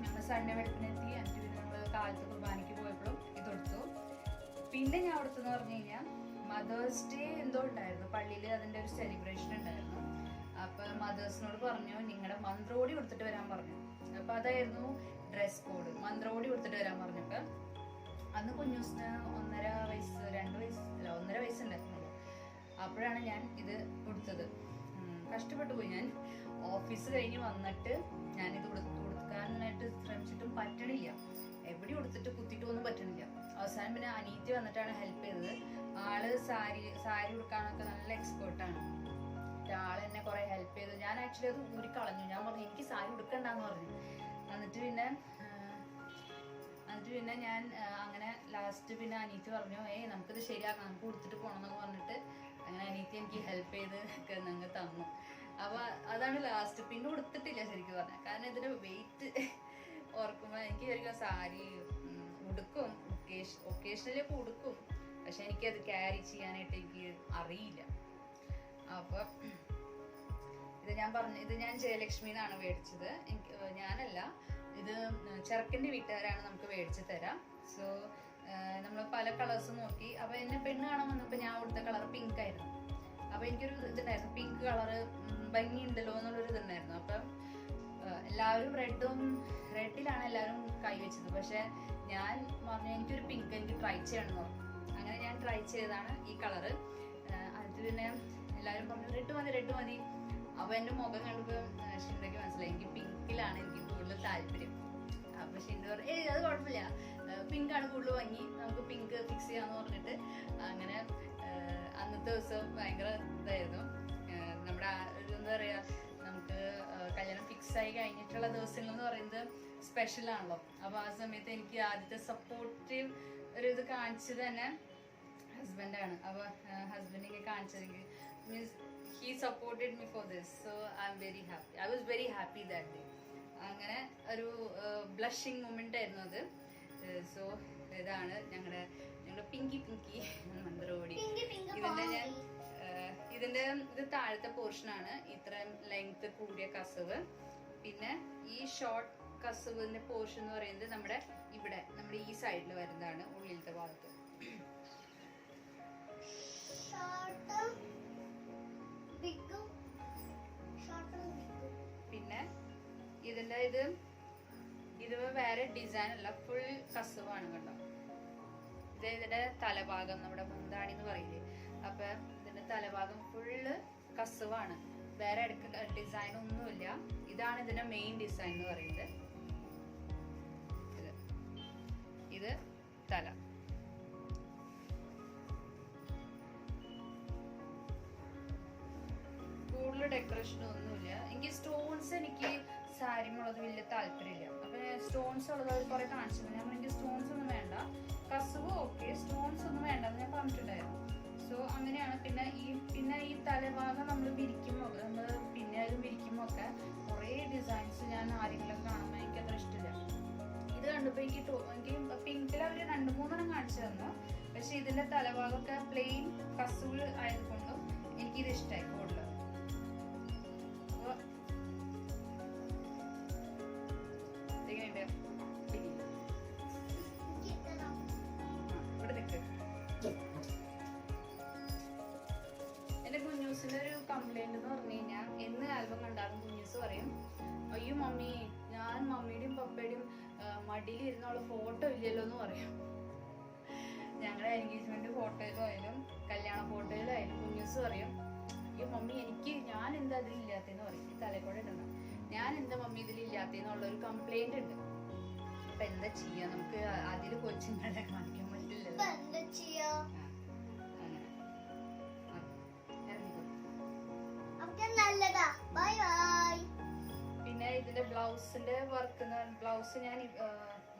നമ്മൾ സൺഡേ വെളുപ്പിനെത്തി. എന്നിട്ട് പിന്നെ നമ്മൾ കാലത്ത് കുർബാനയ്ക്ക് പോയപ്പോഴും ഇതെടുത്തു. പിന്നെ ഞാൻ കൊടുത്തെന്ന് പറഞ്ഞു കഴിഞ്ഞാൽ മദേഴ്സ് ഡേ എന്തോ ഉണ്ടായിരുന്നു പള്ളിയിൽ, അതിൻ്റെ ഒരു സെലിബ്രേഷൻ ഉണ്ടായിരുന്നു. അപ്പോൾ മദേഴ്സിനോട് പറഞ്ഞു നിങ്ങളുടെ മന്ത്രോടി കൊടുത്തിട്ട് വരാൻ പറഞ്ഞു. അപ്പോൾ അതായിരുന്നു ഡ്രസ് കോഡ്. മന്ത്രോടി കൊടുത്തിട്ട് വരാൻ പറഞ്ഞപ്പോൾ അന്ന് കുഞ്ഞൂസിന് 1.5 വയസ്സ് 2 വയസ്സ് അല്ല 1.5 വയസ്സുണ്ടായിരുന്നുള്ളൂ. അപ്പോഴാണ് ഞാൻ ഇത് കൊടുത്തത്. കഷ്ടപ്പെട്ടു പോയി. ഞാൻ ഓഫീസ് കഴിഞ്ഞ് വന്നിട്ട് ഞാനിത് കൊടുക്കാനായിട്ട് ശ്രമിച്ചിട്ടും പറ്റണില്ല. എവിടെ കൊടുത്തിട്ട് കുത്തിയിട്ട് ഒന്നും പറ്റണില്ല. അവസാനം പിന്നെ അനീറ്റി വന്നിട്ടാണ് ഹെൽപ്പ് ചെയ്തത്. ആള് സാരി ഉടുക്കാനൊക്കെ നല്ല എക്സ്പേർട്ടാണ്. ആൾ എന്നെ കുറെ ഹെൽപ്പ് ചെയ്തു. ഞാൻ ആക്ച്വലി അത് ഊരി കളഞ്ഞു. ഞാൻ പറഞ്ഞു എനിക്ക് സാരി ഉടുക്കണ്ടെന്ന് പറഞ്ഞു. എന്നിട്ട് പിന്നെ ഞാൻ അങ്ങനെ ലാസ്റ്റ് പിന്നെ അനീറ്റ് പറഞ്ഞു നമുക്കിത് ശരിയാക്കാം, നമുക്ക് കൊടുത്തിട്ട് പോകണം എന്നൊക്കെ പറഞ്ഞിട്ട് അങ്ങനെ അനീറ്റ് എനിക്ക് ഹെൽപ്പ് ചെയ്ത് ഞങ്ങൾ തന്നു. അപ്പൊ അതാണ് ലാസ്റ്റ്. പിന്നെ ഉടുത്തിട്ടില്ല ശരിക്കും പറഞ്ഞാൽ. കാരണം ഇതിന്റെ വെയിറ്റ് ഓർക്കുമ്പോൾ എനിക്ക് ശരിക്കും സാരി ഉടുക്കും, ഒക്കേഷണലി ഒക്കെ ഉടുക്കും. പക്ഷെ എനിക്കത് ക്യാരി ചെയ്യാനായിട്ട് എനിക്ക് അറിയില്ല. അപ്പൊ ഇത് ഞാൻ ജയലക്ഷ്മി എന്നാണ് മേടിച്ചത്. ഞാനല്ല, ഇത് ചെറുക്കൻ്റെ വീട്ടുകാരാണ് നമുക്ക് മേടിച്ച് തരാം. സോ നമ്മൾ പല കളേഴ്സ് നോക്കി. അപ്പൊ എന്നെ പെണ്ണ് കാണാൻ വന്നപ്പോൾ ഞാൻ കൊടുത്ത കളർ പിങ്ക് ആയിരുന്നു. അപ്പൊ എനിക്കൊരു ഇതുണ്ടായിരുന്നു, പിങ്ക് കളറ് ഭംഗിയുണ്ടല്ലോ എന്നുള്ളൊരു ഇതുണ്ടായിരുന്നു. അപ്പം എല്ലാവരും റെഡിലാണ് എല്ലാവരും കൈവച്ചത്. പക്ഷെ ഞാൻ പറഞ്ഞു എനിക്കൊരു പിങ്ക് എനിക്ക് ട്രൈ ചെയ്യണമെന്ന് പറഞ്ഞു. അങ്ങനെ ഞാൻ ട്രൈ ചെയ്തതാണ് ഈ കളറ്. അത് പിന്നെ എല്ലാവരും പറഞ്ഞു റെഡ് മതി. അപ്പൊ എന്റെ മുഖം കണ്ടപ്പോൾ ഷിൻഡയ്ക്ക് മനസ്സിലായി എനിക്ക് പിങ്കിലാണ് എനിക്ക് കൂടുതൽ താല്പര്യം. അപ്പൊ ഷിൻഡ പറഞ്ഞു അത് കുഴപ്പമില്ല, പിങ്കാണ് കൂടുതൽ ഭംഗി, നമുക്ക് പിങ്ക് ഫിക്സ് ചെയ്യാന്ന് പറഞ്ഞിട്ട് അങ്ങനെ അന്നത്തെ ദിവസം ഭയങ്കര ഇതായിരുന്നു. നമ്മുടെ എന്താ പറയാ, നമുക്ക് കല്യാണം ഫിക്സ് ആയി കഴിഞ്ഞിട്ടുള്ള ദിവസങ്ങൾ എന്ന് പറയുന്നത് സ്പെഷ്യൽ ആണല്ലോ. അപ്പൊ ആ സമയത്ത് എനിക്ക് ആദ്യത്തെ സപ്പോർട്ടീവ് ഒരു ഇത് കാണിച്ചത് തന്നെ ഹസ്ബൻഡാണ്. അപ്പൊ ഹസ്ബൻഡ് എനിക്ക് കാണിച്ചതെങ്കിൽ means he supported me for this, so I'm very happy. I was very happy that day. അങ്ങനെ ഒരു ബ്ലഷിംഗ് മൊമെന്റ് ആയിരുന്നു അത്. സോ ഇതാണ് ഞങ്ങളുടെ പിങ്കി മന്ത്രോടി. ഇത് താഴത്തെ പോർഷനാണ്, ഇത്രയും ലെങ്ത് കൂടിയ കസവ്. പിന്നെ ഈ ഷോർട്ട് കസവിന്റെ പോർഷൻ എന്ന് പറയുന്നത് നമ്മുടെ ഈ സൈഡിൽ വരുന്നതാണ്, ഉള്ളിലത്തെ ഭാഗത്ത്. പിന്നെ ഇതിന്റെ ഇത് വേറെ ഡിസൈൻ അല്ല, ഫുൾ കസവാണ് കണ്ടോ. ഇത് ഇതിന്റെ തലഭാഗം, നമ്മുടെ മുന്താണി എന്ന് പറയില്ലേ, അപ്പൊ ഇതിന്റെ തലഭാഗം ഫുള്ള് കസവാണ്, വേറെ ഇടയ്ക്ക് ഡിസൈൻ ഒന്നുമില്ല. ഇതാണ് ഇതിന്റെ മെയിൻ ഡിസൈൻ എന്ന് പറയുന്നത്. ഇത് തല. കൂടുതൽ ഡെക്കറേഷൻ ഒന്നുമില്ല. എനിക്ക് സ്റ്റോൺസ്, എനിക്ക് സാരിമുള്ളത് വലിയ താല്പര്യമില്ല. അപ്പൊ സ്റ്റോൺസ് ഉള്ളത് അവർ കുറെ കാണിച്ചിട്ടുണ്ട്. ഞാൻ എനിക്ക് സ്റ്റോൺസ് ഒന്നും വേണ്ട, കസവ് ഓക്കെ, സ്റ്റോൺസ് ഒന്നും വേണ്ടെന്ന് ഞാൻ പറഞ്ഞിട്ടുണ്ടായിരുന്നു. സോ അങ്ങനെയാണ്. പിന്നെ ഈ തലഭാഗം നമ്മൾ വിരിക്കുമ്പോൾ ഒക്കെ കുറെ ഡിസൈൻസ് ഞാൻ ആരെങ്കിലും കാണുമ്പോൾ എനിക്ക് അത്ര ഇഷ്ടമില്ല. ഇത് കണ്ടപ്പോ എനിക്ക് പിങ്കിൽ അവർ 2-3 കാണിച്ചു തന്നു. പക്ഷെ ഇതിന്റെ തലഭാഗമൊക്കെ പ്ലെയിൻ കസവ് ആയതുകൊണ്ടും എനിക്കിത് ഇഷ്ടമായി കൂടുതൽ. എന്റെ കുഞ്ഞൂസിന്റെ ഒരു കംപ്ലൈന്റ് എന്ന് പറഞ്ഞു കഴിഞ്ഞാൽ, എന്ന് ആൽബം കണ്ടാലും കുഞ്ഞൂസ് പറയും അയ്യോ മമ്മി, ഞാൻ മമ്മിയുടെയും പപ്പയുടെയും മടിയിലിരുന്നുള്ള ഫോട്ടോ ഇല്ലല്ലോ എന്ന് പറയും. ഞങ്ങളുടെ എൻഗേജ്മെന്റ് ഫോട്ടോയിലായാലും കല്യാണ ഫോട്ടോയിലായാലും കുഞ്ഞൂസ് പറയും അയ്യോ മമ്മി ഞാൻ എന്താ ഇതിലില്ലാത്തതെന്ന് പറയും. ഈ തലക്കൂടെ ഇടണം, ഞാൻ എന്താ മമ്മി ഇതിലില്ലാത്തതെന്നുള്ള ഒരു കംപ്ലൈന്റ് ഉണ്ട്. അപ്പൊ എന്താ ചെയ്യാ, നമുക്ക് അതിൽ കൊച്ചുങ്ങളെ കാണിക്കാൻ പറ്റില്ലല്ലോ. പിന്നെ ഇതിന്റെ ബ്ലൗസിന്റെ വർക്ക്, ബ്ലൗസ് ഞാൻ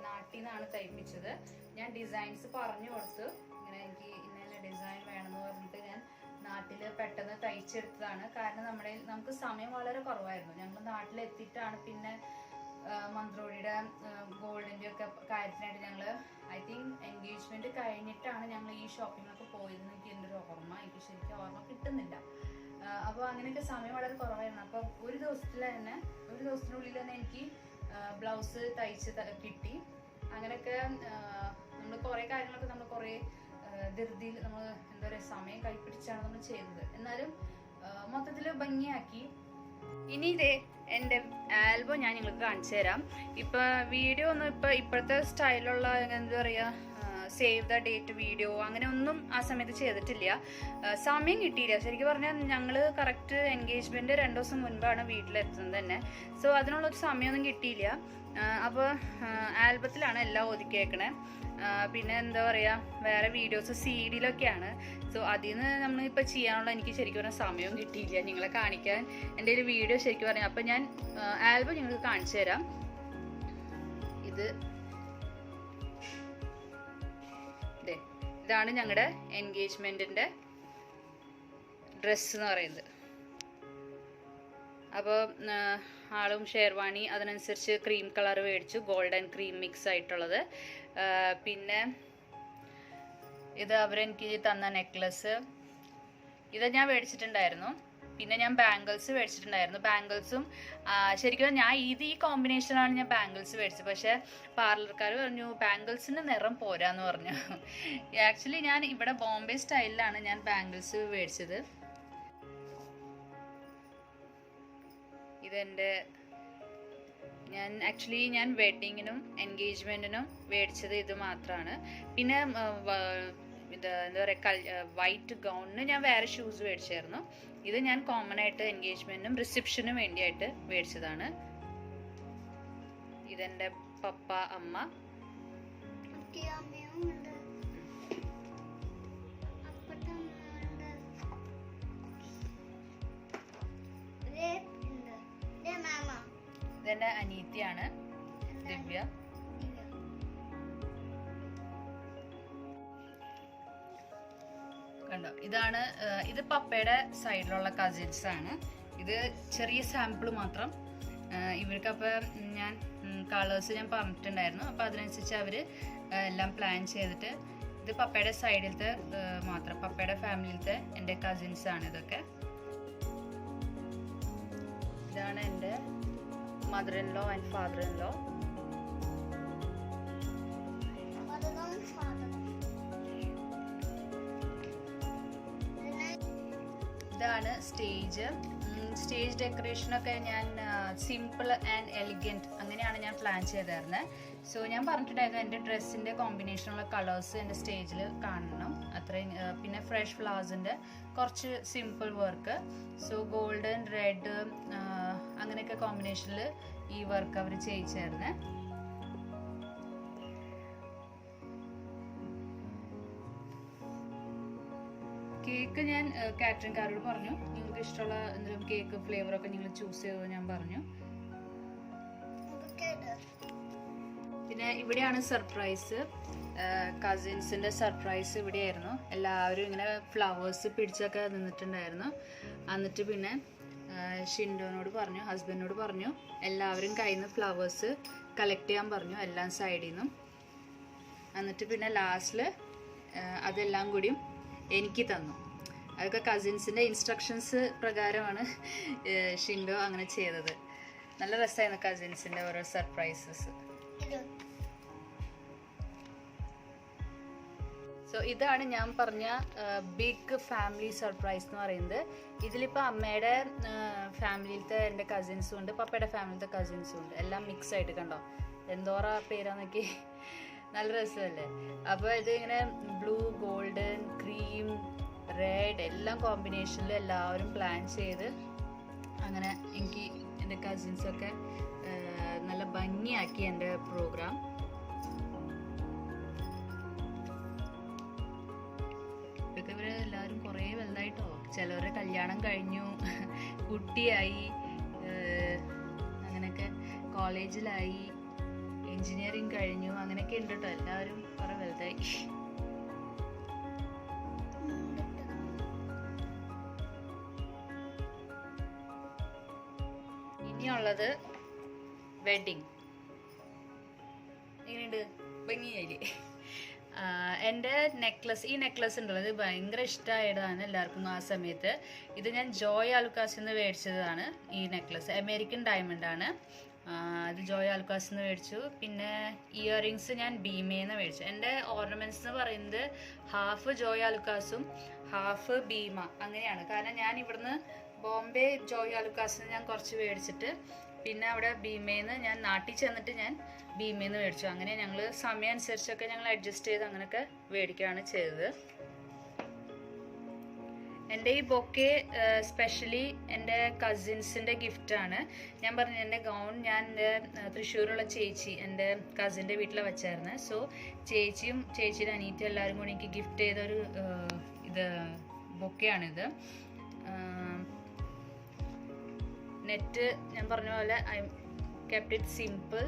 നാട്ടിൽ നിന്നാണ് തയ്പ്പിച്ചത്. ഞാൻ ഡിസൈൻസ് പറഞ്ഞു കൊടുത്തു, ഇങ്ങനെ എനിക്ക് ഇന്ന ഡിസൈൻ വേണമെന്ന് പറഞ്ഞിട്ട് ഞാൻ നാട്ടില് പെട്ടെന്ന് തയ്ച്ചെടുത്തതാണ്. കാരണം നമുക്ക് സമയം വളരെ കുറവായിരുന്നു. ഞങ്ങൾ നാട്ടിലെത്തിയിട്ടാണ് പിന്നെ മന്ത്രോടിയുടെ ഗോൾഡിന്റെ ഒക്കെ കാര്യത്തിനായിട്ട് ഞങ്ങൾ ഐ തിങ്ക് എൻഗേജ്മെന്റ് കഴിഞ്ഞിട്ടാണ് ഞങ്ങൾ ഈ ഷോപ്പിങ്ങിലൊക്കെ പോയതെന്ന് എനിക്ക് എൻ്റെ ഒരു ഓർമ്മ. എനിക്ക് ശരിക്കും ഓർമ്മ കിട്ടുന്നില്ല. അപ്പോൾ അങ്ങനെയൊക്കെ സമയം വളരെ കുറവായിരുന്നു. അപ്പോൾ ഒരു ദിവസത്തിനുള്ളിൽ തന്നെ എനിക്ക് ബ്ലൗസ് തയ്ച്ച് കിട്ടി. അങ്ങനെയൊക്കെ നമ്മൾ കുറേ കാര്യങ്ങളൊക്കെ നമ്മൾ കുറേ ധൃതിയിൽ നമ്മൾ എന്താ പറയുക സമയം കൈപ്പിടിച്ചാണ് നമ്മൾ ചെയ്തത്. എന്നാലും മൊത്തത്തിൽ ഭംഗിയാക്കി. ഇനി ഇതേ എൻ്റെ ആൽബം ഞാൻ നിങ്ങൾക്ക് കാണിച്ചു തരാം. ഇപ്പം വീഡിയോ ഒന്നും ഇപ്പോഴത്തെ സ്റ്റൈലുള്ള എന്താ പറയുക സേവ് ദ ഡേറ്റ് വീഡിയോ അങ്ങനെ ഒന്നും ആ സമയത്ത് ചെയ്തിട്ടില്ല. സമയം കിട്ടിയില്ല. ശരിക്കും പറഞ്ഞാൽ ഞങ്ങൾ കറക്റ്റ് എൻഗേജ്മെന്റ് 2 ദിവസം മുൻപാണ് വീട്ടിലെത്തുന്നത് തന്നെ. സോ അതിനുള്ളൊരു സമയമൊന്നും കിട്ടിയില്ല. അപ്പോൾ ആൽബത്തിലാണ് എല്ലാം ഒതുക്കിയേക്കണേ. പിന്നെ എന്താ പറയുക, വേറെ വീഡിയോസ് CD-ലൊക്കെയാണ്. സോ അതിൽ നിന്ന് നമ്മളിപ്പോൾ ചെയ്യാനുള്ള എനിക്ക് ശരിക്കും പറഞ്ഞാൽ സമയവും കിട്ടിയില്ല നിങ്ങളെ കാണിക്കാൻ. എൻ്റെ ഒരു വീഡിയോ ശരിക്കും പറഞ്ഞാൽ അപ്പം ഞാൻ ആൽബം നിങ്ങൾക്ക് കാണിച്ചു തരാം. ഇതാണ് ഞങ്ങളുടെ എൻഗേജ്മെന്റിന്റെ ഡ്രസ്സ് എന്ന് പറയുന്നത്. അപ്പോൾ ആളും ഷേർവാണി അതിനനുസരിച്ച് ക്രീം കളർ മേടിച്ചു, ഗോൾഡൻ ക്രീം മിക്സ് ആയിട്ടുള്ളത്. പിന്നെ ഇത് അവരെനിക്ക് തന്ന നെക്ലസ്, ഇത് ഞാൻ മേടിച്ചിട്ടുണ്ടായിരുന്നു. പിന്നെ ഞാൻ ബാംഗിൾസ് മേടിച്ചിട്ടുണ്ടായിരുന്നു. ബാംഗിൾസും ശരിക്കും ഞാൻ ഈ കോമ്പിനേഷനാണ് ഞാൻ ബാംഗിൾസ് മേടിച്ചത്. പക്ഷെ പാർലർക്കാർ പറഞ്ഞു ബാംഗിൾസിന് നിറം പോരാന്ന് പറഞ്ഞു. ആക്ച്വലി ഞാൻ ഇവിടെ ബോംബെ സ്റ്റൈലിലാണ് ഞാൻ ബാംഗിൾസ് മേടിച്ചത്. ഇതെൻ്റെ ഞാൻ വെഡിങ്ങിനും എൻഗേജ്മെന്റിനും മേടിച്ചത് ഇത് മാത്രമാണ്. പിന്നെ ഇത് എന്താ പറയുക, വൈറ്റ് ഗൗണിന് ഞാൻ വേറെ ഷൂസ് മേടിച്ചായിരുന്നു. ഇത് ഞാൻ കോമൺ ആയിട്ട് എൻഗേജ്മെന്റിനും റിസപ്ഷനും വേണ്ടിയായിട്ട് മേടിച്ചതാണ്. ഇതെന്റെ പപ്പ, അമ്മ. ഇതെന്റെ അനീത്തിയാണ്, ദിവ്യ. കണ്ടോ, ഇത് പപ്പയുടെ സൈഡിലുള്ള കസിൻസ് ആണ്. ഇത് ചെറിയ സാമ്പിൾ മാത്രം. ഇവർക്കപ്പോൾ ഞാൻ കളേഴ്സ് ഞാൻ പറഞ്ഞിട്ടുണ്ടായിരുന്നു. അപ്പോൾ അതിനനുസരിച്ച് അവർ എല്ലാം പ്ലാൻ ചെയ്തിട്ട്, ഇത് പപ്പയുടെ സൈഡിലത്തെ മാത്രം, പപ്പയുടെ ഫാമിലിയിലത്തെ എൻ്റെ കസിൻസ് ആണ് ഇതൊക്കെ. ഇതാണ് എൻ്റെ mother in law and father in law. ഇതാണ് സ്റ്റേജ് ഡെക്കറേഷനൊക്കെ ഞാൻ സിമ്പിൾ ആൻഡ് എലിഗൻറ്റ് അങ്ങനെയാണ് ഞാൻ പ്ലാൻ ചെയ്തിരുന്നത്. സോ ഞാൻ പറഞ്ഞിട്ടുണ്ടായിരുന്നു എൻ്റെ ഡ്രസ്സിൻ്റെ കോമ്പിനേഷനുള്ള കളേഴ്സ് എൻ്റെ സ്റ്റേജിൽ കാണണം അത്രയും. പിന്നെ ഫ്രഷ് ഫ്ലവേഴ്സിൻ്റെ കുറച്ച് simple work. So golden, red അങ്ങനെയൊക്കെ കോമ്പിനേഷനിൽ ഈ വർക്ക് അവർ ചെയ്യിച്ചായിരുന്നേ. കേക്ക് ഞാൻ കാറ്ററിംഗുകാരോട് പറഞ്ഞു, നിങ്ങൾക്ക് ഇഷ്ടമുള്ള എന്തെങ്കിലും കേക്ക് ഫ്ലേവറൊക്കെ നിങ്ങൾ ചൂസ് ചെയ്തോ ഞാൻ പറഞ്ഞു. പിന്നെ ഇവിടെയാണ് സർപ്രൈസ്, കസിൻസിൻ്റെ സർപ്രൈസ് ഇവിടെയായിരുന്നു. എല്ലാവരും ഇങ്ങനെ ഫ്ലവേഴ്സ് പിടിച്ചൊക്കെ നിന്നിട്ടുണ്ടായിരുന്നു. എന്നിട്ട് പിന്നെ ഷിൻഡോനോട് പറഞ്ഞു, ഹസ്ബൻഡിനോട് പറഞ്ഞു, എല്ലാവരും കയ്യിൽ നിന്ന് ഫ്ലവേഴ്സ് കളക്ട് ചെയ്യാൻ പറഞ്ഞു, എല്ലാം സൈഡിൽ നിന്നും. എന്നിട്ട് പിന്നെ ലാസ്റ്റിൽ അതെല്ലാം കൂടിയും എനിക്ക് തന്നു. അതൊക്കെ കസിൻസിൻ്റെ ഇൻസ്ട്രക്ഷൻസ് പ്രകാരമാണ് ഷിൻഡോ അങ്ങനെ ചെയ്തത്. നല്ല രസമായിരുന്നു കസിൻസിൻ്റെ ഓരോ സർപ്രൈസസ്. സോ ഇതാണ് ഞാൻ പറഞ്ഞ ബിഗ് ഫാമിലി സർപ്രൈസ് എന്ന് പറയുന്നത്. ഇതിലിപ്പോൾ അമ്മയുടെ ഫാമിലിയിലത്തെ എൻ്റെ കസിൻസും ഉണ്ട്, പപ്പയുടെ ഫാമിലിയിലത്തെ കസിൻസും ഉണ്ട്, എല്ലാം മിക്സ് ആയിട്ട്. കണ്ടോ എന്തോറ പേരാന്നൊക്കെ, നല്ല രസമല്ലേ. അപ്പോൾ ഇത് ഇങ്ങനെ ബ്ലൂ, ഗോൾഡൻ, ക്രീം, റെഡ് എല്ലാം കോമ്പിനേഷനിൽ എല്ലാവരും പ്ലാൻ ചെയ്ത് അങ്ങനെ എനിക്ക് എൻ്റെ കസിൻസൊക്കെ നല്ല ഭംഗിയാക്കി എൻ്റെ പ്രോഗ്രാം. ഇതൊക്കെ ഇവർ എല്ലാവരും കുറേ വലുതായിട്ടോ, ചിലവരുടെ കല്യാണം കഴിഞ്ഞു, കുട്ടിയായി, അങ്ങനെയൊക്കെ കോളേജിലായി, എൻജിനീയറിങ് കഴിഞ്ഞു, അങ്ങനെയൊക്കെ ഉണ്ട് കേട്ടോ. എല്ലാവരും കുറെ വലുതായി. ഇനിയുള്ളത് വെഡിങ്. എങ്ങനെയുണ്ട്, ഭംഗിയായില്ലേ? എൻ്റെ ഈ നെക്ലസ് ഉണ്ടല്ലോ, ഇത് ഭയങ്കര ഇഷ്ടമായതാണ് എല്ലാവർക്കും ആ സമയത്ത്. ഇത് ഞാൻ ജോയ് ആലുക്കാസിൽ നിന്ന് മേടിച്ചതാണ്. ഈ നെക്ലസ് അമേരിക്കൻ ഡയമണ്ട് ആണ്. ഇത് ജോയ് ആലുക്കാസിൽ നിന്ന് മേടിച്ചു. പിന്നെ ഇയറിങ്സ് ഞാൻ ഭീമേന്ന് മേടിച്ചു. എൻ്റെ ഓർണമെന്റ്സ് എന്ന് പറയുന്നത് ഹാഫ് ജോയ് ആലുക്കാസും ഹാഫ് ഭീമ അങ്ങനെയാണ്. കാരണം ഞാൻ ഇവിടുന്ന് ബോംബെ ജോയ് ആലുക്കാസിൽ ഞാൻ കുറച്ച് മേടിച്ചിട്ട് പിന്നെ അവിടെ ഭീമേന്ന് ഞാൻ നാട്ടിൽ ചെന്നിട്ട് ഞാൻ ഭീമേന്ന് മേടിച്ചു. അങ്ങനെ ഞങ്ങൾ സമയം അനുസരിച്ചൊക്കെ ഞങ്ങൾ അഡ്ജസ്റ്റ് ചെയ്ത് അങ്ങനെയൊക്കെ മേടിക്കുകയാണ് ചെയ്തത്. എൻ്റെ ഈ ബൊക്കെ സ്പെഷ്യലി എൻ്റെ കസിൻസിൻ്റെ ഗിഫ്റ്റാണ്. ഞാൻ പറഞ്ഞു എൻ്റെ ഗൗൺ ഞാൻ എൻ്റെ തൃശ്ശൂരുള്ള ചേച്ചി എൻ്റെ കസിൻ്റെ വീട്ടിൽ വെച്ചായിരുന്നു. സോ ചേച്ചിയും ചേച്ചിയുടെ അനിയത്തിയും എല്ലാവരും കൂടി എനിക്ക് ഗിഫ്റ്റ് ചെയ്തൊരു ഇത് ബൊക്കെയാണിത്. നെറ്റ് ഞാൻ പറഞ്ഞ പോലെ ഐ കെപ്റ്റ് ഇറ്റ് സിമ്പിൾ.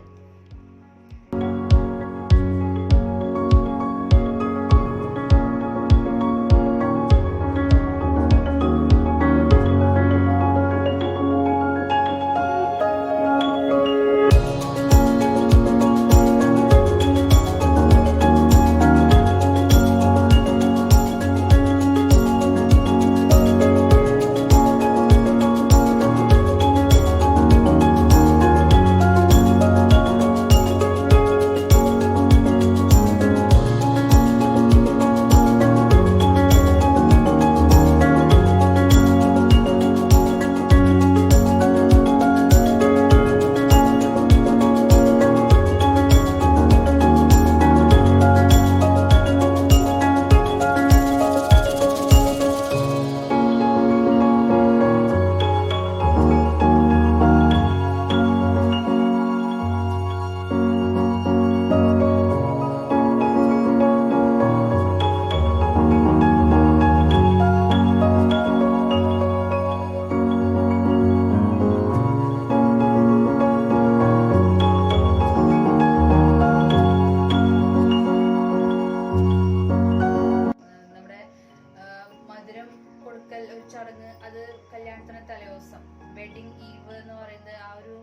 ചടങ്ങ് അത് കല്യാണത്തിന് തലേദിവസം വെഡിങ് ഈവ് എന്ന് പറയുന്നത് ആ ഒരു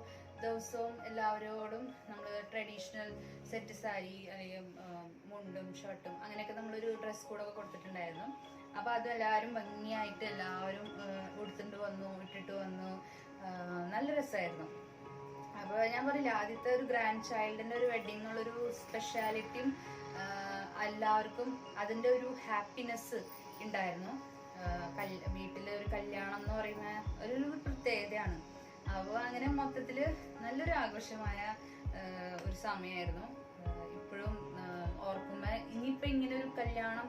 ദിവസവും എല്ലാവരോടും നമ്മൾ ട്രഡീഷണൽ സെറ്റ് സാരി അല്ലെങ്കിൽ മുണ്ടും ഷർട്ടും അങ്ങനെയൊക്കെ നമ്മളൊരു ഡ്രസ് കോഡൊക്കെ കൊടുത്തിട്ടുണ്ടായിരുന്നു. അപ്പോൾ അത് എല്ലാവരും ഭംഗിയായിട്ട് എല്ലാവരും ഉടുത്തിട്ട് വന്നു, ഇട്ടിട്ട് വന്നു. നല്ല രസമായിരുന്നു. അപ്പോൾ ഞാൻ പറയില്ല, ആദ്യത്തെ ഒരു ഗ്രാൻഡ് ചൈൽഡിൻ്റെ ഒരു വെഡിങ് എന്നുള്ളൊരു സ്പെഷ്യാലിറ്റിയും എല്ലാവർക്കും അതിൻ്റെ ഒരു ഹാപ്പിനെസ് ഉണ്ടായിരുന്നു. വീട്ടിൽ ഒരു കല്യാണം എന്ന് പറയുന്ന ഒരു പ്രത്യേകതയാണ്. അപ്പോൾ അങ്ങനെ മൊത്തത്തിൽ നല്ലൊരു ആഘോഷമായ ഒരു സമയമായിരുന്നു. ഇപ്പോഴും ഓർക്കുമ്പോൾ ഇനിയിപ്പോൾ ഇങ്ങനെ ഒരു കല്യാണം,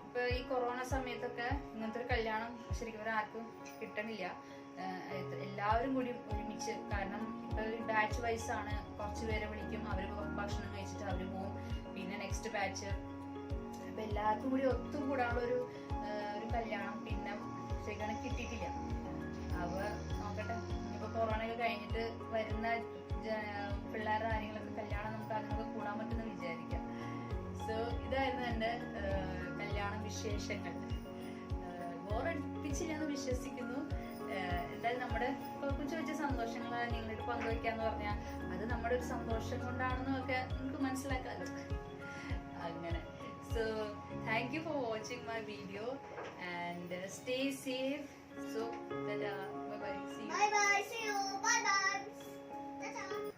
ഇപ്പോൾ ഈ കൊറോണ സമയത്തൊക്കെ ഇങ്ങനത്തെ ഒരു കല്യാണം ശരിക്കും ആർക്കും കിട്ടണില്ല. എല്ലാവരും കൂടി ഒരുമിച്ച്, കാരണം ഇപ്പോൾ ബാച്ച് വൈസ് ആണ്. കുറച്ച് പേരെ വിളിക്കും, അവർ ഭക്ഷണം കഴിച്ചിട്ട് അവർ പോകും, പിന്നെ നെക്സ്റ്റ് ബാച്ച്. അപ്പം എല്ലാവർക്കും കൂടി ഒത്തുകൂടാനുള്ളൊരു കല്യാണം പിന്നെ ശരിക്കും കിട്ടിയിട്ടില്ല. അപ്പോൾ നോക്കട്ടെ, ഇപ്പോൾ കൊറോണ ഒക്കെ കഴിഞ്ഞിട്ട് വരുന്ന പിള്ളേരുടെ കാര്യങ്ങളൊക്കെ കല്യാണം നമുക്ക് അതിനൊക്കെ കൂടാൻ പറ്റുമെന്ന് വിചാരിക്കാം. സോ ഇതായിരുന്നു എൻ്റെ കല്യാണ വിശേഷങ്ങൾ. ബോറടിപ്പിച്ചില്ലെന്ന് വിശ്വസിക്കുന്നു. എന്തായാലും നമ്മുടെ കൊച്ചു കൊച്ചു സന്തോഷങ്ങൾ നിങ്ങളോട് പങ്കുവയ്ക്കാന്ന് പറഞ്ഞാൽ അത് നമ്മുടെ ഒരു സന്തോഷം കൊണ്ടാണെന്നൊക്കെ നമുക്ക് മനസ്സിലാക്കാമല്ലോ. അങ്ങനെ so thank you for watching my video and stay safe.